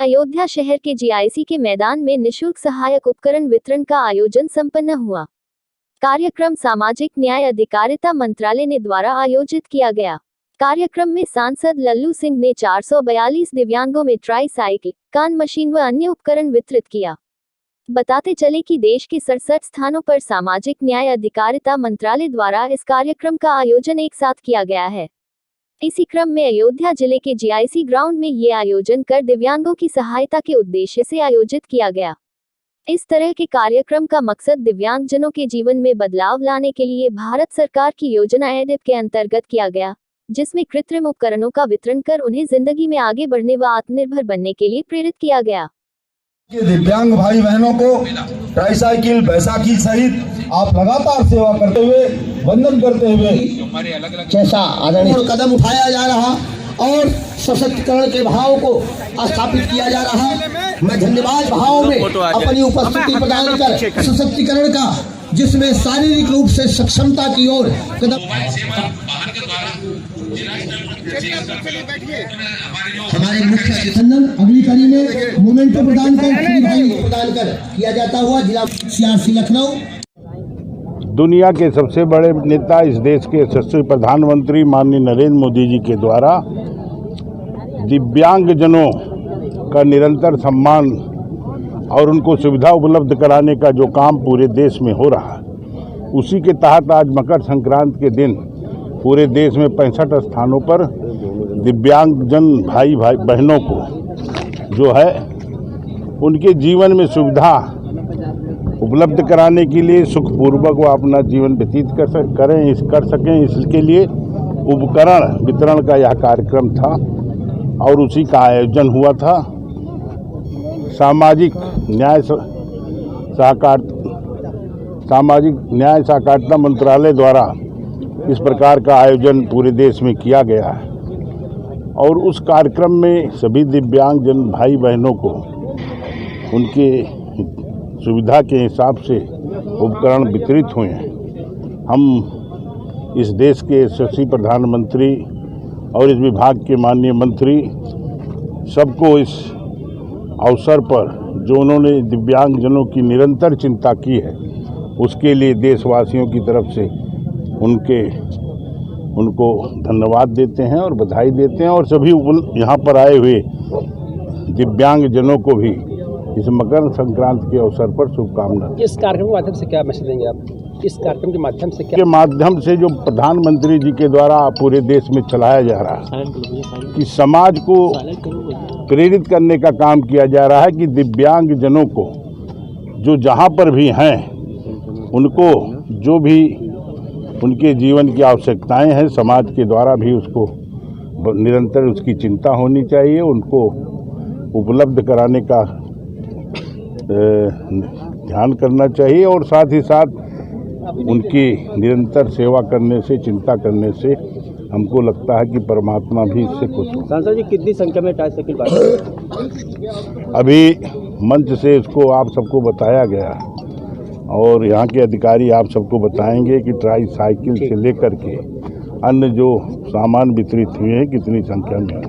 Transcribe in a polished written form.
अयोध्या शहर के जीआईसी के मैदान में निःशुल्क सहायक उपकरण वितरण का आयोजन संपन्न हुआ। कार्यक्रम सामाजिक न्याय अधिकारिता मंत्रालय ने द्वारा आयोजित किया गया। कार्यक्रम में सांसद लल्लू सिंह ने 442 दिव्यांगों में ट्राई साइकिल, कान मशीन व अन्य उपकरण वितरित किया। बताते चले कि देश के 67 स्थानों पर सामाजिक न्याय अधिकारिता मंत्रालय द्वारा इस कार्यक्रम का आयोजन एक साथ किया गया है। इसी क्रम में अयोध्या जिले के जीआईसी ग्राउंड में ये आयोजन कर दिव्यांगों की सहायता के उद्देश्य से आयोजित किया गया। इस तरह के कार्यक्रम का मकसद दिव्यांगजनों के जीवन में बदलाव लाने के लिए भारत सरकार की योजना एडिप के अंतर्गत किया गया, जिसमें कृत्रिम उपकरणों का वितरण कर उन्हें जिंदगी में आगे बढ़ने व आत्मनिर्भर बनने के लिए प्रेरित किया गया। दिव्यांग भाई बहनों को ट्राईसाइकिल, बैसाखी सहित आप लगातार सेवा करते हुए, वंदन करते हुए जैसा आदरणीय कदम उठाया जा रहा और सशक्तिकरण के भाव को स्थापित किया जा रहा, मैं धन्यवाद भाव में अपनी उपस्थिति प्रदान कर सशक्तिकरण का, जिसमें शारीरिक रूप से सक्षमता की ओर कदम हमारे मुख्य अतिथि अगली कड़ी में मोमेंटो प्रदान कर किया जाता हुआ जिला सियासी लखनऊ। दुनिया के सबसे बड़े नेता, इस देश के यशस्वी प्रधानमंत्री माननीय नरेंद्र मोदी जी के द्वारा दिव्यांगजनों का निरंतर सम्मान और उनको सुविधा उपलब्ध कराने का जो काम पूरे देश में हो रहा है, उसी के तहत आज मकर संक्रांति के दिन पूरे देश में 65 स्थानों पर दिव्यांगजन भाई बहनों को जो है उनके जीवन में सुविधा उपलब्ध कराने के लिए सुखपूर्वक वो अपना जीवन व्यतीत कर सकें, इसके लिए उपकरण वितरण का यह कार्यक्रम था और उसी का आयोजन हुआ था। सामाजिक न्याय सहकारिता मंत्रालय द्वारा इस प्रकार का आयोजन पूरे देश में किया गया है और उस कार्यक्रम में सभी दिव्यांगजन भाई बहनों को उनके सुविधा के हिसाब से उपकरण वितरित हुए हैं। हम इस देश के यशस्वी प्रधानमंत्री और इस विभाग के माननीय मंत्री सबको इस अवसर पर जो उन्होंने दिव्यांगजनों की निरंतर चिंता की है, उसके लिए देशवासियों की तरफ से उनको धन्यवाद देते हैं और बधाई देते हैं और सभी यहाँ पर आए हुए दिव्यांगजनों को भी इस मकर संक्रांति के अवसर पर शुभकामनाएं। इस कार्यक्रम के माध्यम से क्या मैसेज देंगे आप? इस कार्यक्रम के माध्यम से क्या? के माध्यम से जो प्रधानमंत्री जी के द्वारा पूरे देश में चलाया जा रहा है कि समाज को प्रेरित करने का काम किया जा रहा है कि दिव्यांगजनों को जो जहाँ पर भी हैं उनको जो भी उनके जीवन की आवश्यकताएं हैं, समाज के द्वारा भी उसको निरंतर उसकी चिंता होनी चाहिए, उनको उपलब्ध कराने का ध्यान करना चाहिए और साथ ही साथ उनकी निरंतर सेवा करने से, चिंता करने से हमको लगता है कि परमात्मा भी इससे खुश हो। सांसद जी, कितनी संख्या में ट्राईसाइकिल अभी मंच से इसको आप सबको बताया गया और यहाँ के अधिकारी आप सबको बताएंगे कि ट्राईसाइकिल से लेकर के अन्य जो सामान वितरित हुए हैं कितनी संख्या में।